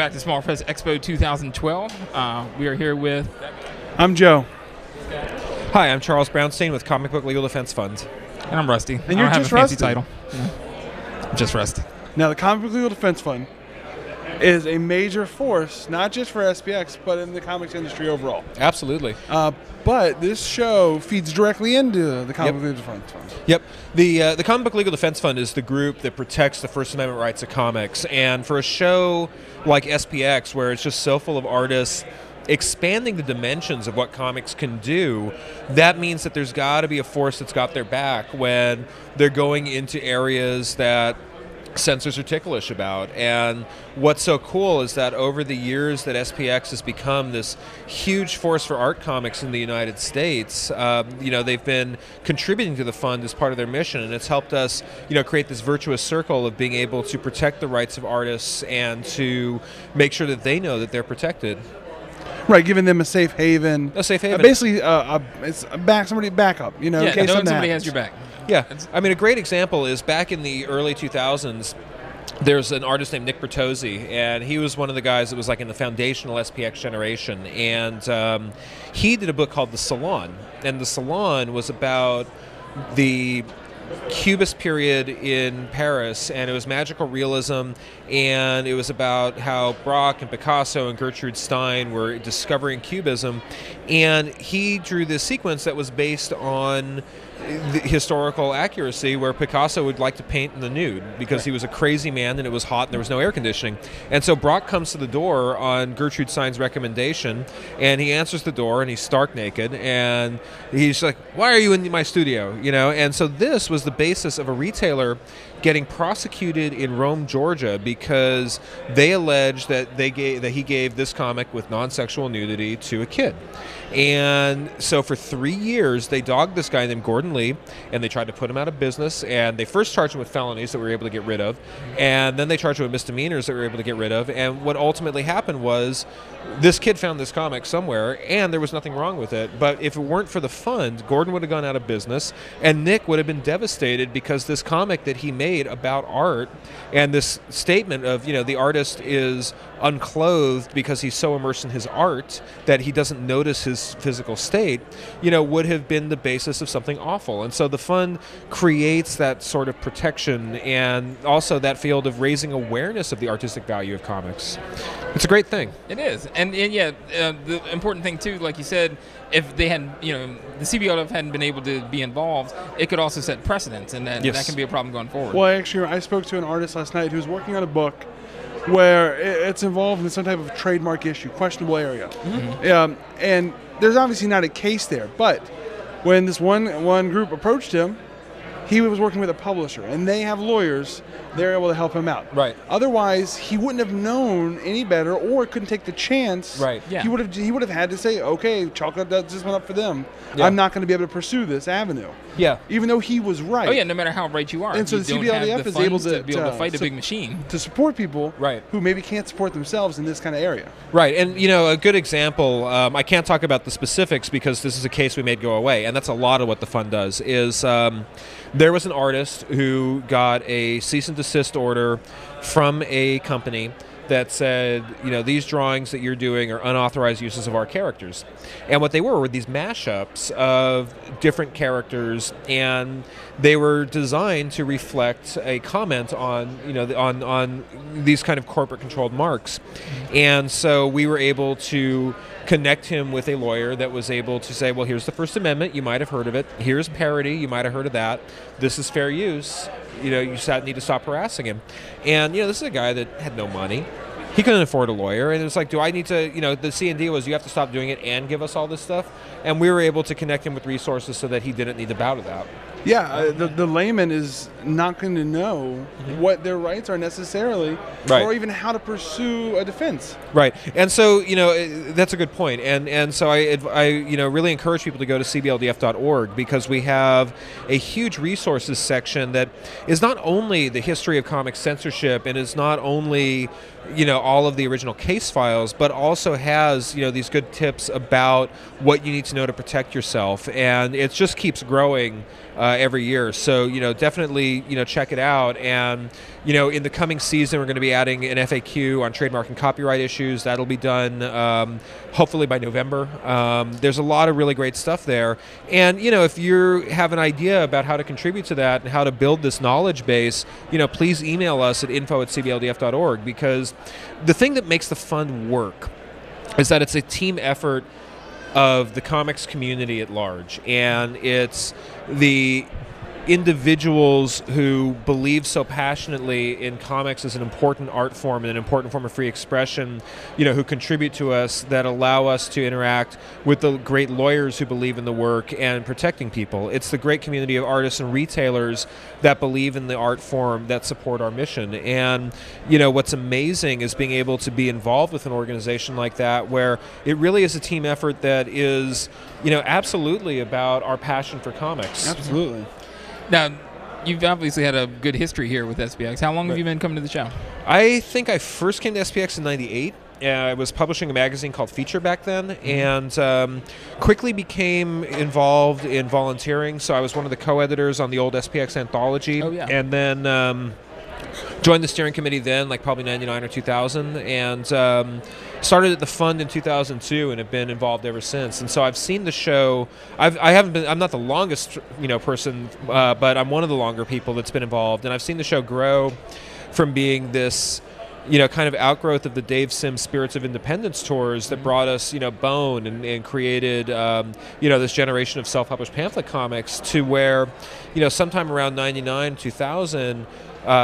back to Small Press Expo 2012. We are here with... I'm Joe. Hi, I'm Charles Brownstein with Comic Book Legal Defense Fund. And I'm Rusty. And you're just fancy Rusty. title. I'm just Rusty. Now, the Comic Book Legal Defense Fund is a major force, not just for SPX, but in the comics industry overall. Absolutely. But this show feeds directly into the Comic Book Legal Defense Fund. Yep. The Comic Book Legal Defense Fund is the group that protects the First Amendment rights of comics. And for a show like SPX, where it's just so full of artists expanding the dimensions of what comics can do, that means that there's got to be a force that's got their back when they're going into areas that censors are ticklish about. And what's so cool is that over the years that SPX has become this huge force for art comics in the United States, they've been contributing to the fund as part of their mission, and it's helped us, create this virtuous circle of being able to protect the rights of artists and to make sure that they know that they're protected. Right, giving them a safe haven. A safe haven. Basically, it's somebody backup, in Yeah, case knowing something somebody happens. has your back. Yeah, I mean, a great example is back in the early 2000s, there's an artist named Nick Bertozzi, and he was one of the guys that was like in the foundational SPX generation, and he did a book called The Salon, and The Salon was about the Cubist period in Paris, and it was magical realism, and it was about how Braque and Picasso and Gertrude Stein were discovering Cubism, and he drew this sequence that was based on the historical accuracy, where Picasso would like to paint in the nude because he was a crazy man and it was hot and there was no air conditioning. And so Braque comes to the door on Gertrude Stein's recommendation, and he answers the door and he's stark naked, and he's like, "Why are you in my studio?" And so this was the basis of a retailer getting prosecuted in Rome, Georgia, because they alleged that he gave this comic with non-sexual nudity to a kid. And so for 3 years, they dogged this guy named Gordon Lee, and they tried to put him out of business. And they first charged him with felonies that we were able to get rid of, and then they charged him with misdemeanors that we were able to get rid of. And what ultimately happened was this kid found this comic somewhere, and there was nothing wrong with it. But if it weren't for the fund, Gordon would have gone out of business, and Nick would have been devastated because this comic that he made about art and this statement of, the artist is unclothed because he's so immersed in his art that he doesn't notice his physical state, would have been the basis of something awful. And so the fund creates that sort of protection and also that field of raising awareness of the artistic value of comics. It's a great thing. It is. And the important thing, too, like you said, if they hadn't, the CBLDF hadn't been able to be involved, it could also set precedents, and that can be a problem going forward. Well, actually, I spoke to an artist last night who's working on a book where it's involved in some type of trademark issue, questionable area. Mm-hmm. And there's obviously not a case there, but when this one group approached him, he was working with a publisher, and they have lawyers. They're able to help him out. Right. Otherwise, he wouldn't have known any better, or couldn't take the chance. Right. Yeah. He would have had to say, okay, chocolate just went up for them. Yeah. I'm not going to be able to pursue this avenue. Yeah. Even though he was right. Oh yeah, no matter how right you are, And so you the don't CBLDF have the is able funds to be able to fight a big machine. to support people Right. who maybe can't support themselves in this kind of area. Right, and a good example, I can't talk about the specifics because this is a case we made go away, and that's a lot of what the fund does, is there was an artist who got a cease and desist order from a company that said, these drawings that you're doing are unauthorized uses of our characters. And what they were these mashups of different characters, and they were designed to reflect a comment on, on these kind of corporate controlled marks. And so we were able to connect him with a lawyer that was able to say, well, here's the First Amendment, you might have heard of it. Here's parody, you might have heard of that. This is fair use. You need to stop harassing him. And, this is a guy that had no money. He couldn't afford a lawyer, and it was like, do I need to, the C&D was, you have to stop doing it and give us all this stuff. And we were able to connect him with resources so that he didn't need to bow to that. Yeah, the layman is not going to know what their rights are necessarily, Right. or even how to pursue a defense. Right, and so that's a good point, and so I really encourage people to go to CBLDF.org, because we have a huge resources section that is not only the history of comic censorship, and is not only all of the original case files, but also has these good tips about what you need to know to protect yourself, and it just keeps growing every year. So, definitely, check it out. And, in the coming season, we're going to be adding an FAQ on trademark and copyright issues. That'll be done hopefully by November. There's a lot of really great stuff there. And, if you have an idea about how to contribute to that and how to build this knowledge base, please email us at info@cbldf.org, because the thing that makes the fund work is that it's a team effort of the comics community at large, and it's the individuals who believe so passionately in comics as an important art form and an important form of free expression, who contribute to us, that allow us to interact with the great lawyers who believe in the work and protecting people. It's the great community of artists and retailers that believe in the art form, that support our mission. And, what's amazing is being able to be involved with an organization like that, where it really is a team effort that is, absolutely about our passion for comics. Absolutely. Now, you've obviously had a good history here with SPX. How long have you been coming to the show? I think I first came to SPX in '98. I was publishing a magazine called Feature back then, and quickly became involved in volunteering. So I was one of the co-editors on the old SPX anthology. Oh, yeah. And then joined the steering committee then, like probably 99 or 2000, and started at the fund in 2002 and have been involved ever since. And so I've seen the show. I'm not the longest person, but I'm one of the longer people that's been involved, and I've seen the show grow from being this kind of outgrowth of the Dave Sims Spirits of Independence tours that brought us, Bone and created, this generation of self-published pamphlet comics, to where, sometime around 99, 2000,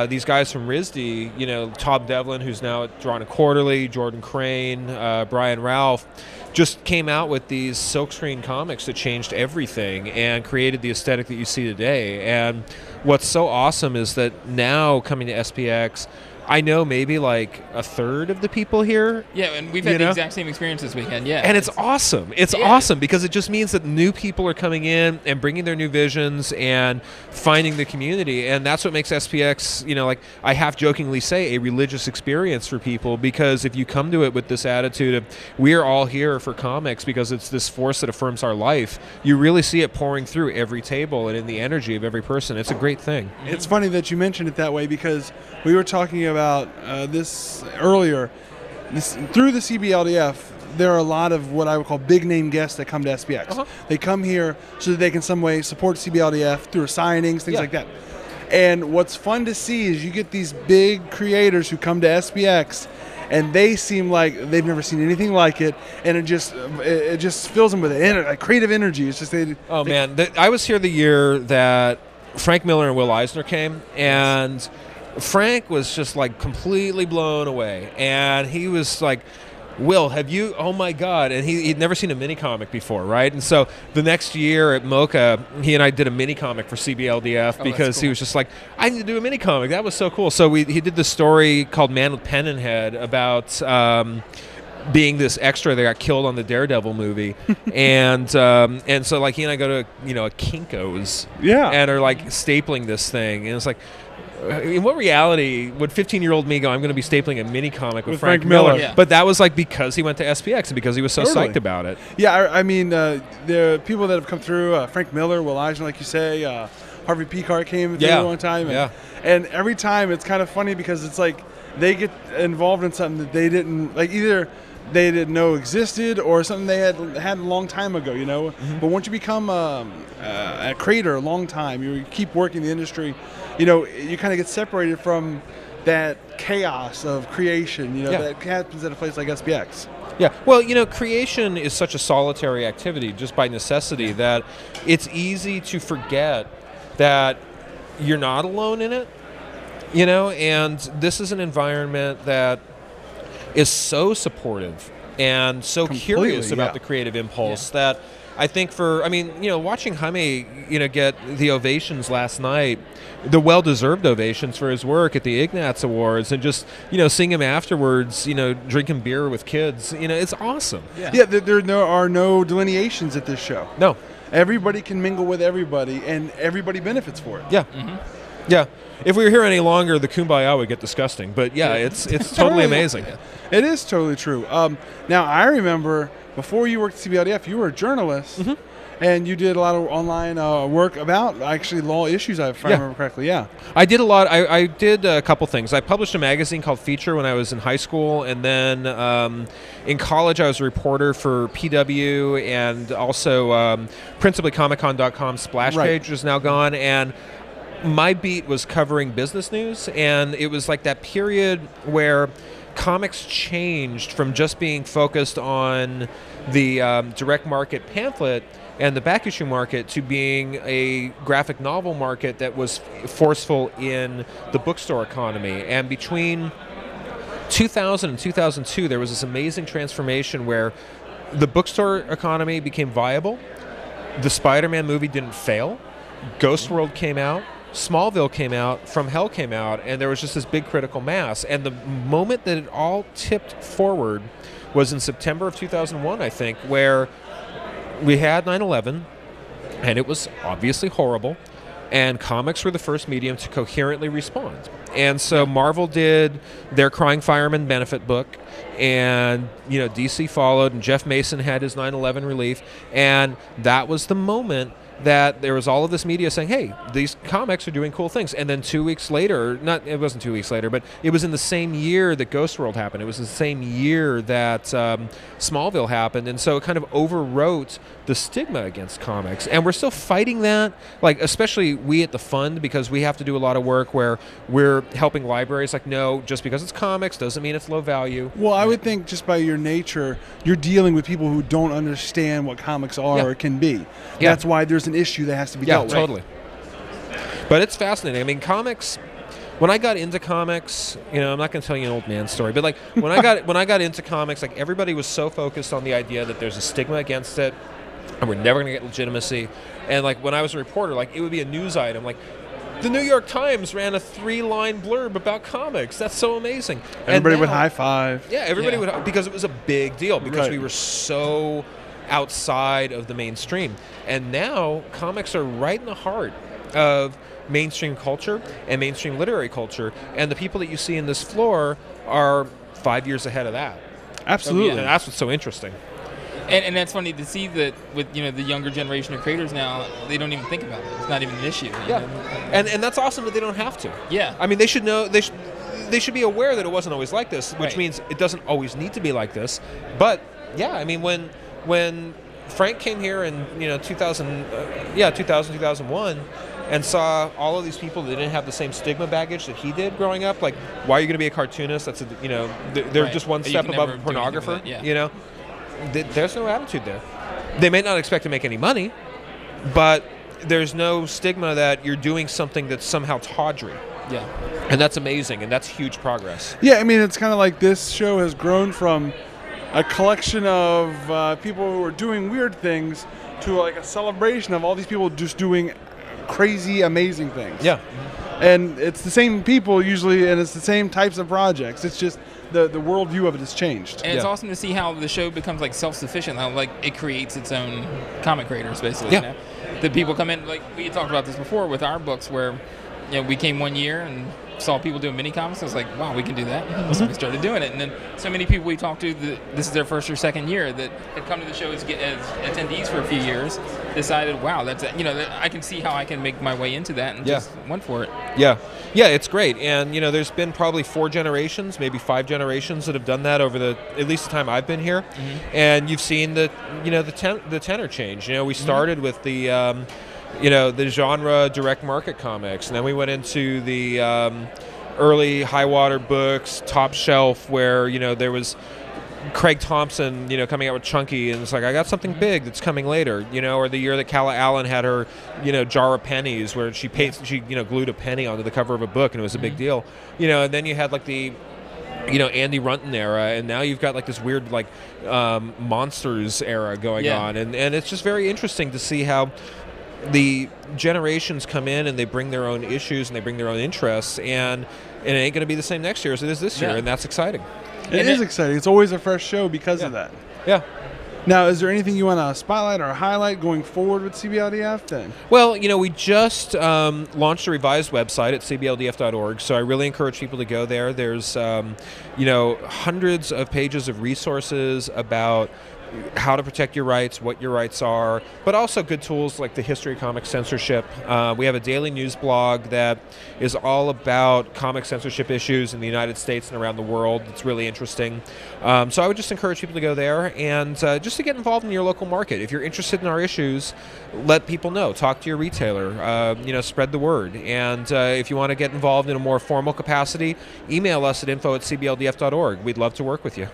these guys from RISD, Tom Devlin, who's now at Drawn and Quarterly, Jordan Crane, Brian Ralph, just came out with these silkscreen comics that changed everything and created the aesthetic that you see today. And what's so awesome is that now, coming to SPX, I know maybe like a third of the people here. Yeah, and we've had the exact same experience this weekend, yeah. And it's awesome. It's awesome because it just means that new people are coming in and bringing their new visions and finding the community. And that's what makes SPX, like I half-jokingly say, a religious experience for people, because if you come to it with this attitude of, we're all here for comics because it's this force that affirms our life, you really see it pouring through every table and in the energy of every person. It's a great thing. It's funny that you mentioned it that way, because we were talking about this earlier. Through the CBLDF, there are a lot of what I would call big name guests that come to SPX. They come here so that they can some way support CBLDF through signings, things like that. And what's fun to see is you get these big creators who come to SPX, and they seem like they've never seen anything like it, and it just fills them with a creative energy. It's just man, I was here the year that Frank Miller and Will Eisner came, and Frank was just like completely blown away, and he was like, Will, have you, oh my God, and he'd never seen a mini comic before, right? And so the next year at MoCA, he and I did a mini comic for CBLDF because he was just like, I need to do a mini comic. That was so cool. So he did this story called Man with Pen and Head about being this extra that got killed on the Daredevil movie, and so like he and I go to a Kinko's, and are like stapling this thing, and it's like, in what reality would 15-year-old me go, I'm going to be stapling a mini comic with Frank Miller? Yeah. But that was like because he went to SPX and because he was so psyched about it. Yeah, I mean, there are people that have come through, Frank Miller, Will Eisner, like you say, Harvey Picard came through one time. And every time it's kind of funny because it's like they get involved in something that they didn't, like either they didn't know existed or something they had a long time ago, But once you become a creator a long time, you keep working the industry, you kind of get separated from that chaos of creation, that happens at a place like SPX. Yeah, well, creation is such a solitary activity just by necessity that it's easy to forget that you're not alone in it, and this is an environment that is so supportive and so curious about the creative impulse that I think watching Jaime, get the ovations last night, the well-deserved ovations for his work at the Ignatz Awards, and just, seeing him afterwards, drinking beer with kids, it's awesome. Yeah, there are no delineations at this show. No. Everybody can mingle with everybody, and everybody benefits for it. Yeah. Yeah. If we were here any longer, the kumbaya would get disgusting. But it's totally amazing. It is totally true. Now, I remember before you worked at CBLDF, you were a journalist, And you did a lot of online work about actually law issues, if I remember correctly. Yeah, I did a lot. I did a couple things. I published a magazine called Feature when I was in high school, and then in college I was a reporter for PW and also principally ComicCon.com splash page, which is now gone. And my beat was covering business news, and it was like that period where comics changed from just being focused on the direct market pamphlet and the back issue market to being a graphic novel market that was forceful in the bookstore economy. And between 2000 and 2002, there was this amazing transformation where the bookstore economy became viable, the Spider-Man movie didn't fail, Ghost World came out, Smallville came out, From Hell came out, and there was just this big critical mass. And the moment that it all tipped forward was in September of 2001, I think, where we had 9/11, and it was obviously horrible, and comics were the first medium to coherently respond. And so Marvel did their Crying Fireman benefit book, and DC followed, and Jeff Mason had his 9/11 relief, and that was the moment that there was all of this media saying, hey, these comics are doing cool things. And then 2 weeks later, it wasn't 2 weeks later, but it was in the same year that Ghost World happened. It was the same year that Smallville happened. And so it kind of overwrote the stigma against comics. And we're still fighting that, like especially we at the Fund, because we have to do a lot of work where we're helping libraries. Like, no, just because it's comics doesn't mean it's low value. Well, I would think just by your nature, you're dealing with people who don't understand what comics are or can be. Yeah. That's why there's an issue that has to be dealt with. Yeah, totally. But it's fascinating. I mean, comics. When I got into comics, I'm not going to tell you an old man story, but like when I got into comics, like everybody was so focused on the idea that there's a stigma against it, and we're never going to get legitimacy. And like when I was a reporter, like it would be a news item, like the New York Times ran a 3-line blurb about comics. That's so amazing. Everybody would high five. Yeah, everybody would, because it was a big deal, because we were so outside of the mainstream. And now comics are right in the heart of mainstream culture and mainstream literary culture, and the people that you see in this floor are 5 years ahead of that. Absolutely. And that's what's so interesting. And that's funny to see that with the younger generation of creators now, they don't even think about it. It's not even an issue. Yeah, and that's awesome that they don't have to. Yeah. I mean, they should know. They should be aware that it wasn't always like this, which means it doesn't always need to be like this. But yeah, I mean, when Frank came here in 2001, and saw all of these people that didn't have the same stigma baggage that he did growing up, like, why are you going to be a cartoonist? That's they're just one step above a pornographer. There's no attitude there. They may not expect to make any money, but there's no stigma that you're doing something that's somehow tawdry. Yeah. And that's amazing, and that's huge progress. Yeah, I mean, it's kind of like this show has grown from a collection of people who are doing weird things to like a celebration of all these people just doing crazy, amazing things. Yeah. And it's the same people usually, and it's the same types of projects. It's just the worldview of it has changed. And it's awesome to see how the show becomes like self-sufficient, how like it creates its own comic creators, basically. Yeah. The people come in, like we talked about this before with our books, where we came one year and saw people doing mini comics. I was like, wow, we can do that. So we started doing it, and then so many people we talked to, this is their first or second year, that had come to the show as attendees for a few years, decided, wow, that's I can see how I can make my way into that, and just went for it. Yeah, it's great, and there's been probably 4 generations, maybe 5 generations that have done that over at least the time I've been here, and you've seen the tenor change. We started with the the genre direct market comics, and then we went into the early high water books, top shelf, where there was Craig Thompson coming out with Chunky, and it's like, I got something big that's coming later, or the year that Calla Allen had her jar of pennies, where she glued a penny onto the cover of a book, and it was a big deal, and then you had like the Andy Runton era, and now you've got like this weird like monsters era going on, and it's just very interesting to see how the generations come in and they bring their own issues and they bring their own interests, and it ain't going to be the same next year as it is this year, and that's exciting. It is exciting. It's always a fresh show because of that. Yeah. Now, is there anything you want to spotlight or highlight going forward with CBLDF then? Well, we just launched a revised website at cbldf.org, so I really encourage people to go there. There's, hundreds of pages of resources about how to protect your rights, what your rights are, but also good tools like the history of comic censorship. We have a daily news blog that is all about comic censorship issues in the United States and around the world. It's really interesting. So I would just encourage people to go there and just to get involved in your local market. If you're interested in our issues, let people know. Talk to your retailer. Spread the word. And if you want to get involved in a more formal capacity, email us at info@cbldf.org. We'd love to work with you.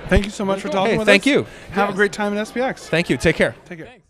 Thank you so much for talking with us. Thank you. Have a great time at SPX. Thank you. Take care. Take care. Thanks.